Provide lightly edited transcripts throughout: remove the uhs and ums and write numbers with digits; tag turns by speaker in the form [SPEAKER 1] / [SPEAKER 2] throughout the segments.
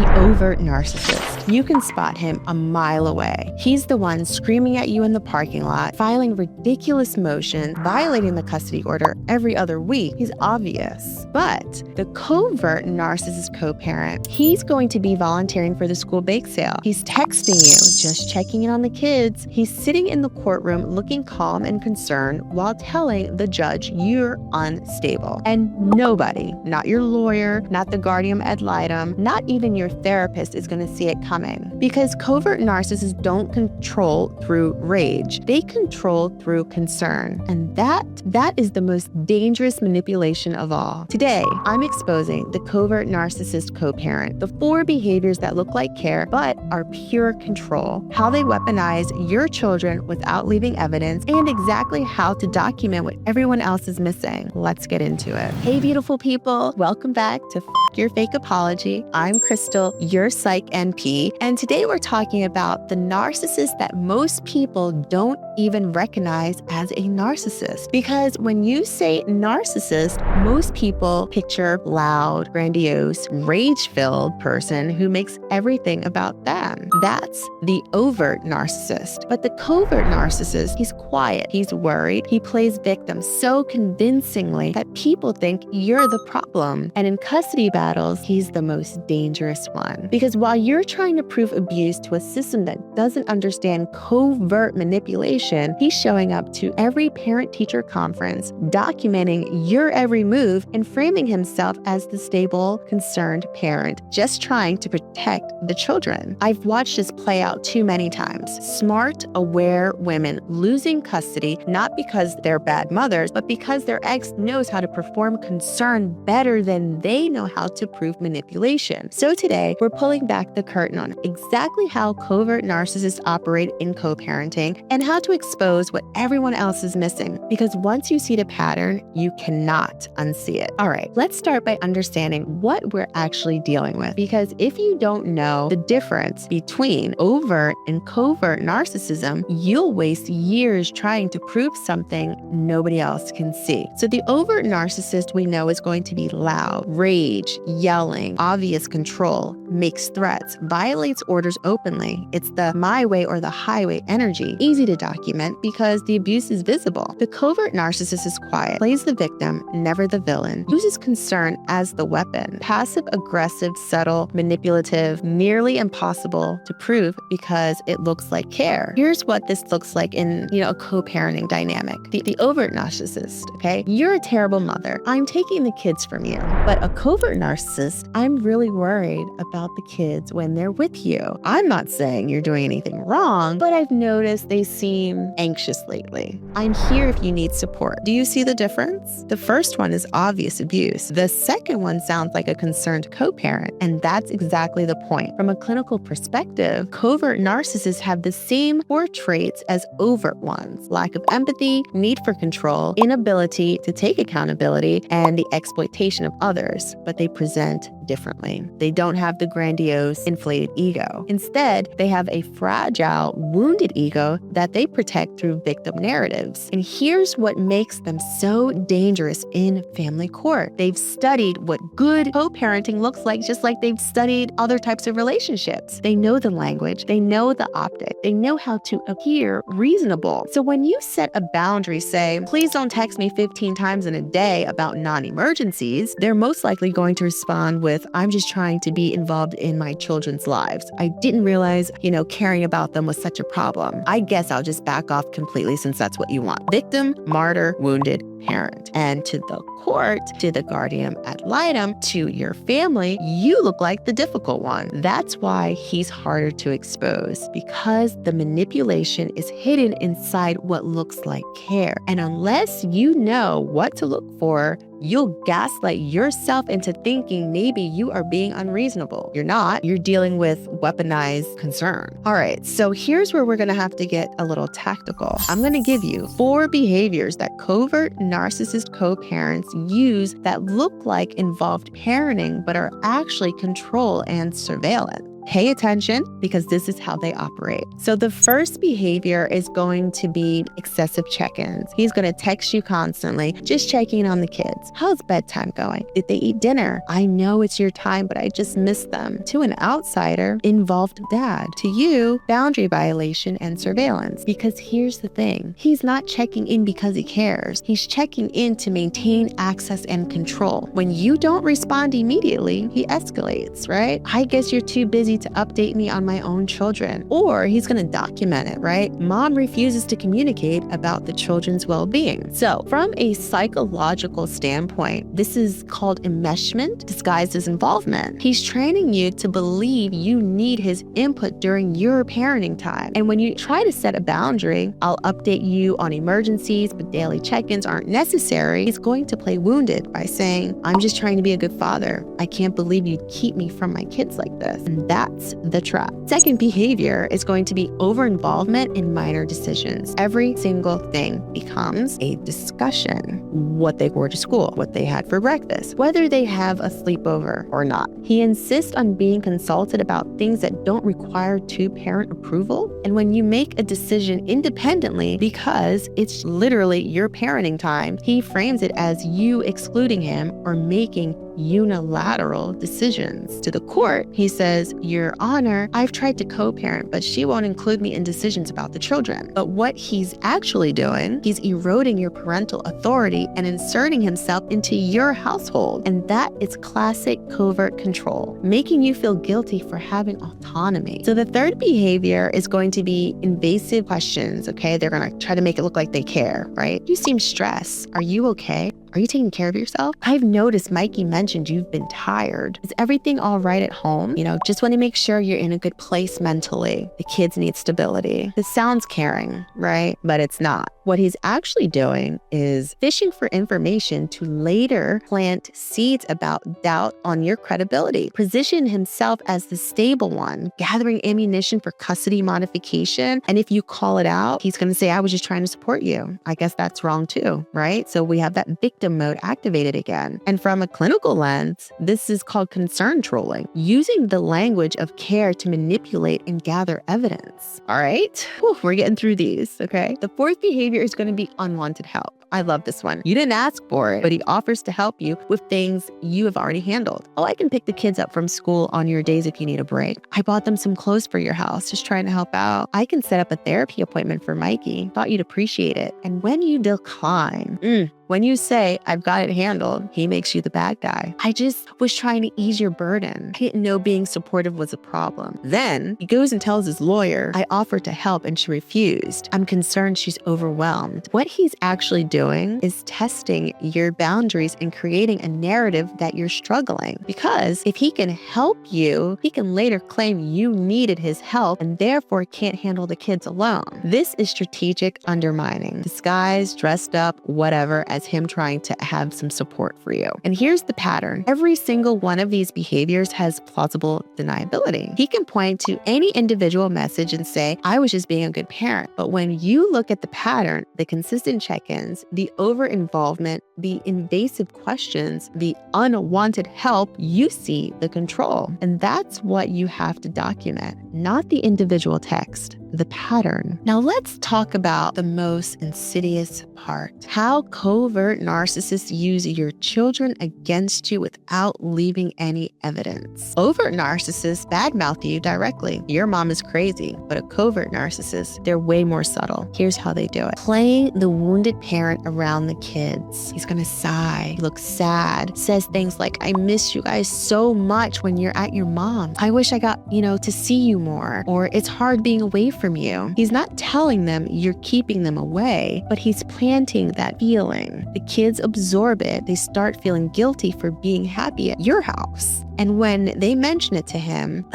[SPEAKER 1] The overt narcissist. You can spot him a mile away. He's the one screaming at you in the parking lot, filing ridiculous motions, violating the custody order every other week. He's obvious. But the covert narcissist co-parent, he's going to be volunteering for the school bake sale. He's texting you, just checking in on the kids. He's sitting in the courtroom looking calm and concerned while telling the judge you're unstable. And nobody, not your lawyer, not the guardian ad litem, not even your therapist is going to see it coming. Because covert narcissists don't control through rage. They control through concern. And that is the most dangerous manipulation of all. Today, I'm exposing the covert narcissist co-parent, the 4 behaviors that look like care but are pure control, how they weaponize your children without leaving evidence, and exactly how to document what everyone else is missing. Let's get into it. Hey, beautiful people. Welcome back to Your Fake Apology. I'm Crystal, your psych NP, and today we're talking about the narcissist that most people don't even recognize as a narcissist. Because when you say narcissist, most people picture loud, grandiose, rage-filled person who makes everything about them. That's the overt narcissist. But the covert narcissist, he's quiet, he's worried, he plays victim so convincingly that people think you're the problem. And in custody battles, he's the most dangerous one. Because while you're trying to prove abuse to a system that doesn't understand covert manipulation, he's showing up to every parent-teacher conference, documenting your every move and framing himself as the stable, concerned parent, just trying to protect the children. I've watched this play out too many times. Smart, aware women losing custody, not because they're bad mothers, but because their ex knows how to perform concern better than they know how to prove manipulation. So today, we're pulling back the curtain on exactly how covert narcissists operate in co-parenting and how to expose what everyone else is missing. Because once you see the pattern, you cannot unsee it. All right, let's start by understanding what we're actually dealing with. Because if you don't know the difference between overt and covert narcissism, you'll waste years trying to prove something nobody else can see. So the overt narcissist we know is going to be loud, rage, yelling, obvious control, makes threats, violates orders openly. It's the my way or the highway energy, easy to document because the abuse is visible. The covert narcissist is quiet, plays the victim, never the villain, uses concern as the weapon, passive, aggressive, subtle, manipulative, nearly impossible to prove because it looks like care. Here's what this looks like in, a co-parenting dynamic. The overt narcissist, okay? You're a terrible mother. I'm taking the kids from you. But a covert narcissist, I'm really worried about the kids when they're with you. I'm not saying you're doing anything wrong, but I've noticed they seem anxious lately. I'm here if you need support. Do you see the difference? The first one is obvious abuse. The second one sounds like a concerned co-parent, and that's exactly the point. From a clinical perspective, covert narcissists have the same core traits as overt ones: lack of empathy, need for control, inability to take accountability, and the exploitation of others, but they present differently. They don't have the grandiose, inflated ego. Instead, they have a fragile, wounded ego that they protect through victim narratives. And here's what makes them so dangerous in family court. They've studied what good co-parenting looks like, just like they've studied other types of relationships. They know the language, they know the optic, they know how to appear reasonable. So when you set a boundary, say, please don't text me 15 times in a day about non-emergencies, they're most likely going to respond with, I'm just trying to be involved in my children's lives. I didn't realize, caring about them was such a problem. I guess I'll just back off completely since that's what you want. Victim, martyr, wounded parent. And to the court, to the guardian ad litem, to your family, you look like the difficult one. That's why he's harder to expose, because the manipulation is hidden inside what looks like care. And unless you know what to look for, you'll gaslight yourself into thinking maybe you are being unreasonable. You're not. You're dealing with weaponized concern. All right, so here's where we're going to have to get a little tactical. I'm going to give you 4 behaviors that covert narcissist co-parents use that look like involved parenting but are actually control and surveillance. Pay attention because this is how they operate. So the first behavior is going to be excessive check-ins. He's going to text you constantly, just checking in on the kids. How's bedtime going? Did they eat dinner? I know it's your time, but I just missed them. To an outsider, involved dad. To you, boundary violation and surveillance. Because here's the thing, he's not checking in because he cares. He's checking in to maintain access and control. When you don't respond immediately, he escalates, right? I guess you're too busy to update me on my own children. Or he's going to document it, right? Mom refuses to communicate about the children's well-being. So from a psychological standpoint, this is called enmeshment disguised as involvement. He's training you to believe you need his input during your parenting time. And when you try to set a boundary, I'll update you on emergencies, but daily check-ins aren't necessary, he's going to play wounded by saying, I'm just trying to be a good father. I can't believe you'd keep me from my kids like this. And that's the trap. Second behavior is going to be over-involvement in minor decisions. Every single thing becomes a discussion. What they wore to school, what they had for breakfast, whether they have a sleepover or not. He insists on being consulted about things that don't require two-parent approval. And when you make a decision independently because it's literally your parenting time, he frames it as you excluding him or making unilateral decisions. To the court, he says, Your Honor, I've tried to co-parent, but she won't include me in decisions about the children. But what he's actually doing, he's eroding your parental authority and inserting himself into your household. And that is classic covert control, making you feel guilty for having autonomy. So the third behavior is going to be invasive questions, okay? They're going to try to make it look like they care, right? You seem stressed. Are you okay? Are you taking care of yourself? I've noticed Mikey mentioned you've been tired. Is everything all right at home? Just want to make sure you're in a good place mentally. The kids need stability. This sounds caring, right? But it's not. What he's actually doing is fishing for information to later plant seeds about doubt on your credibility. Position himself as the stable one, gathering ammunition for custody modification. And if you call it out, he's going to say, I was just trying to support you. I guess that's wrong too, right? So we have that victim mode activated again. And from a clinical lens, this is called concern trolling, using the language of care to manipulate and gather evidence. All right, whew, we're getting through these, okay? The fourth behavior is going to be unwanted help. I love this one. You didn't ask for it, but he offers to help you with things you have already handled. Oh, I can pick the kids up from school on your days if you need a break. I bought them some clothes for your house, just trying to help out. I can set up a therapy appointment for Mikey. Thought you'd appreciate it. And when you decline, when you say, I've got it handled, he makes you the bad guy. I just was trying to ease your burden. I didn't know being supportive was a problem. Then he goes and tells his lawyer, I offered to help and she refused. I'm concerned she's overwhelmed. What he's actually doing is testing your boundaries and creating a narrative that you're struggling. Because if he can help you, he can later claim you needed his help and therefore can't handle the kids alone. This is strategic undermining, disguised, dressed up, whatever, as him trying to have some support for you. And here's the pattern. Every single one of these behaviors has plausible deniability. He can point to any individual message and say, I was just being a good parent. But when you look at the pattern, the consistent check-ins, the over-involvement, the invasive questions, the unwanted help, you see the control. And that's what you have to document, not the individual text, the pattern. Now let's talk about the most insidious part. How covert narcissists use your children against you without leaving any evidence. Overt narcissists badmouth you directly. Your mom is crazy, but a covert narcissist, they're way more subtle. Here's how they do it. Playing the wounded parent around the kids. He's gonna sigh, he looks sad, says things like, I miss you guys so much when you're at your mom. I wish I got, to see you more. Or it's hard being away from you. He's not telling them you're keeping them away, but he's planting that feeling. The kids absorb it. They start feeling guilty for being happy at your house. And when they mention it to him,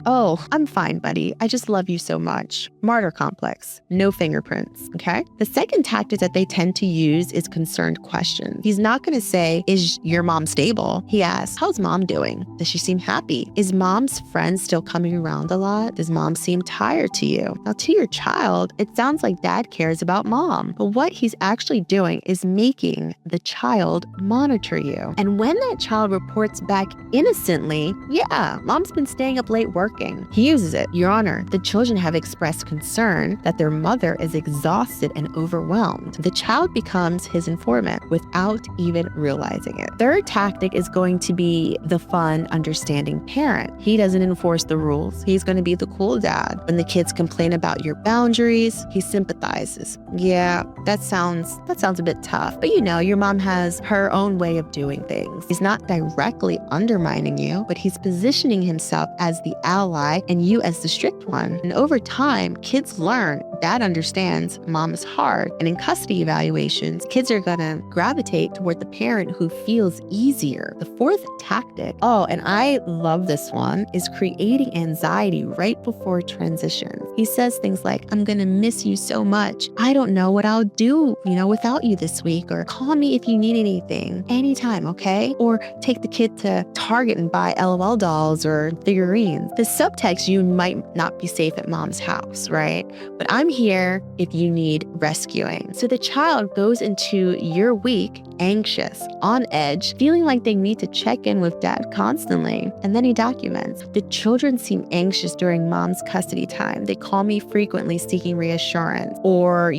[SPEAKER 1] oh, I'm fine, buddy. I just love you so much. Martyr complex, no fingerprints, okay? The second tactic that they tend to use is concerned questions. He's not going to say, is your mom stable? He asks, how's mom doing? Does she seem happy? Is mom's friends still coming around a lot? Does mom seem tired to you? Now, to your child, it sounds like dad cares about mom. But what he's actually doing is making the child monitor you. And when that child reports back innocently, confidently, yeah, mom's been staying up late working. He uses it. Your Honor, the children have expressed concern that their mother is exhausted and overwhelmed. The child becomes his informant without even realizing it. Third tactic is going to be the fun, understanding parent. He doesn't enforce the rules. He's going to be the cool dad. When the kids complain about your boundaries, he sympathizes. Yeah, that sounds a bit tough, but your mom has her own way of doing things. He's not directly undermining you, but he's positioning himself as the ally and you as the strict one. And over time, kids learn dad understands, mom is hard. And in custody evaluations, kids are gonna gravitate toward the parent who feels easier. The fourth tactic, and I love this one, is creating anxiety right before transition. He says things like, I'm gonna miss you so much. I don't know what I'll do, without you this week, or call me if you need anything, anytime, okay? Or take the kid to Target and buy LOL dolls or figurines. The subtext, you might not be safe at mom's house, right? But I'm here if you need rescuing. So the child goes into your week anxious, on edge, feeling like they need to check in with dad constantly. And then he documents, the children seem anxious during mom's custody time. They call me frequently seeking reassurance or,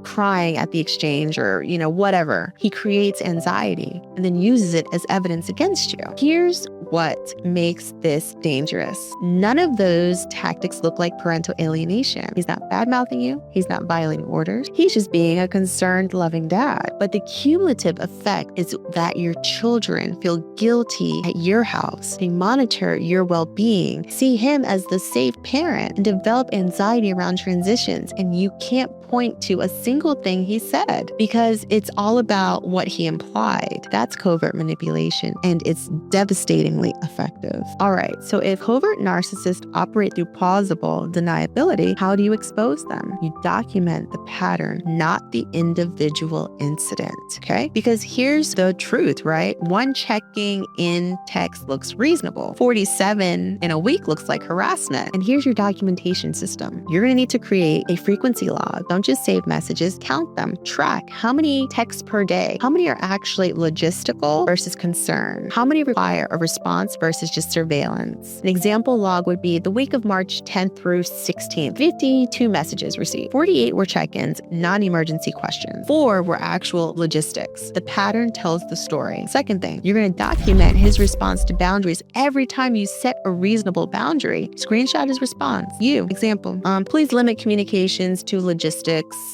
[SPEAKER 1] crying at the exchange or, whatever. He creates anxiety and then uses it as evidence against you. Here's what makes this dangerous. None of those tactics look like parental alienation. He's not bad-mouthing you. He's not violating orders. He's just being a concerned, loving dad. But the cumulative effect is that your children feel guilty at your house. They monitor your well-being, see him as the safe parent, and develop anxiety around transitions. And you can't point to a single thing he said because it's all about what he implied. That's covert manipulation, and it's devastatingly effective. All right, so if covert narcissists operate through plausible deniability, how do you expose them? You document the pattern, not the individual incident, okay? Because here's the truth, right? One checking in text looks reasonable. 47 in a week looks like harassment. And here's your documentation system. You're gonna need to create a frequency log. Don't just save messages, count them. Track how many texts per day. How many are actually logistical versus concern? How many require a response versus just surveillance? An example log would be the week of March 10th through 16th. 52 messages received. 48 were check-ins, non-emergency questions. 4 were actual logistics. The pattern tells the story. Second thing, you're going to document his response to boundaries every time you set a reasonable boundary. Screenshot his response. Example, please limit communications to logistics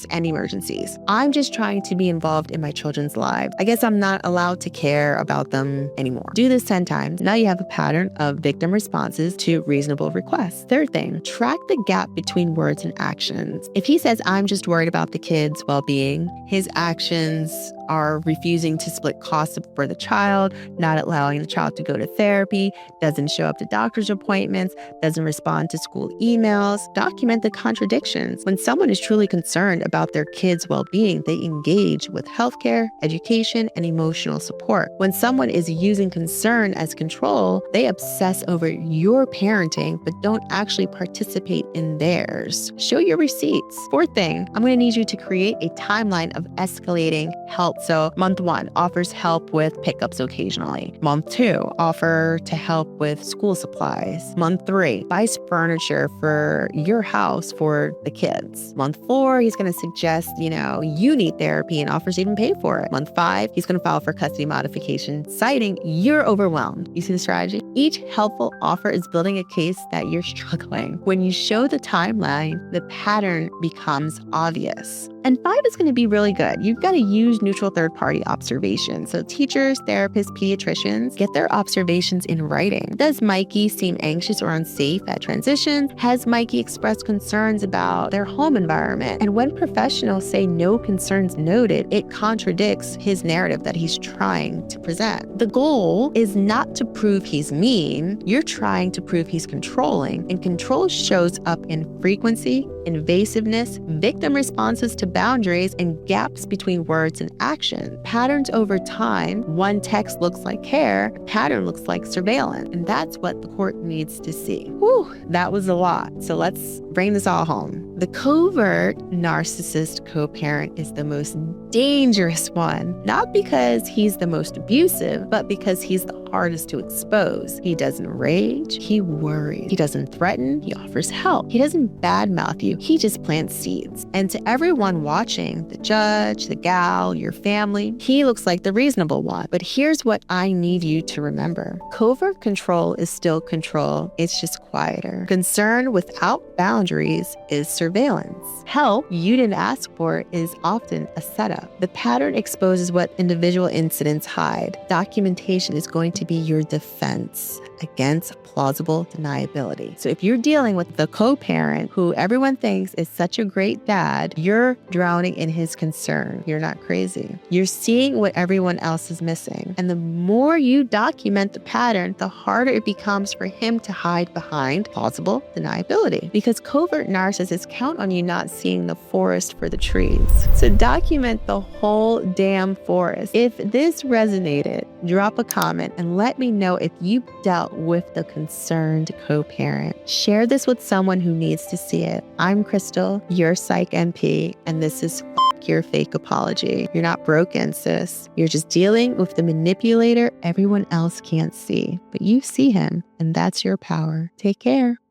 [SPEAKER 1] and emergencies. I'm just trying to be involved in my children's lives. I guess I'm not allowed to care about them anymore. Do this 10 times. Now you have a pattern of victim responses to reasonable requests. Third thing, track the gap between words and actions. If he says, I'm just worried about the kid's well-being, his actions are refusing to split costs for the child, not allowing the child to go to therapy, doesn't show up to doctor's appointments, doesn't respond to school emails. Document the contradictions. When someone is truly concerned about their kid's well-being, they engage with healthcare, education, and emotional support. When someone is using concern as control, they obsess over your parenting, but don't actually participate in theirs. Show your receipts. Fourth thing, I'm going to need you to create a timeline of escalating help. So month 1 offers help with pickups occasionally. Month 2, offer to help with school supplies. Month 3, buys furniture for your house for the kids. Month 4, he's going to suggest, you need therapy and offers to even pay for it. Month 5, he's going to file for custody modification, citing you're overwhelmed. You see the strategy? Each helpful offer is building a case that you're struggling. When you show the timeline, the pattern becomes obvious. And 5 is going to be really good. You've got to use neutral third-party observation. So teachers, therapists, pediatricians, get their observations in writing. Does Mikey seem anxious or unsafe at transitions? Has Mikey expressed concerns about their home environment? And when professionals say no concerns noted, it contradicts his narrative that he's trying to present. The goal is not to prove he's mean. You're trying to prove he's controlling. And control shows up in frequency, invasiveness, victim responses to boundaries, and gaps between words and action. Patterns over time, one text looks like care, a pattern looks like surveillance. And that's what the court needs to see. Whew, that was a lot. So let's bring this all home. The covert narcissist co-parent is the most dangerous one, not because he's the most abusive, but because he's the hardest to expose. He doesn't rage, he worries. He doesn't threaten, he offers help. He doesn't badmouth you, he just plants seeds. And to everyone watching, the judge, the gal, your family, he looks like the reasonable one. But here's what I need you to remember. Covert control is still control, it's just quieter. Concern without boundaries is surveillance. Help you didn't ask for is often a setup. The pattern exposes what individual incidents hide. Documentation is going to be your defense against plausible deniability. So if you're dealing with the co-parent who everyone thinks is such a great dad, you're drowning in his concern. You're not crazy. You're seeing what everyone else is missing. And the more you document the pattern, the harder it becomes for him to hide behind plausible deniability. Because covert narcissists count on you not seeing the forest for the trees. So document the whole damn forest. If this resonated, drop a comment and let me know if you dealt with the concerned co-parent. Share this with someone who needs to see it. I'm Crystal, your Psych NP, and this is your fake apology. You're not broken, sis. You're just dealing with the manipulator everyone else can't see, but you see him, and that's your power. Take care.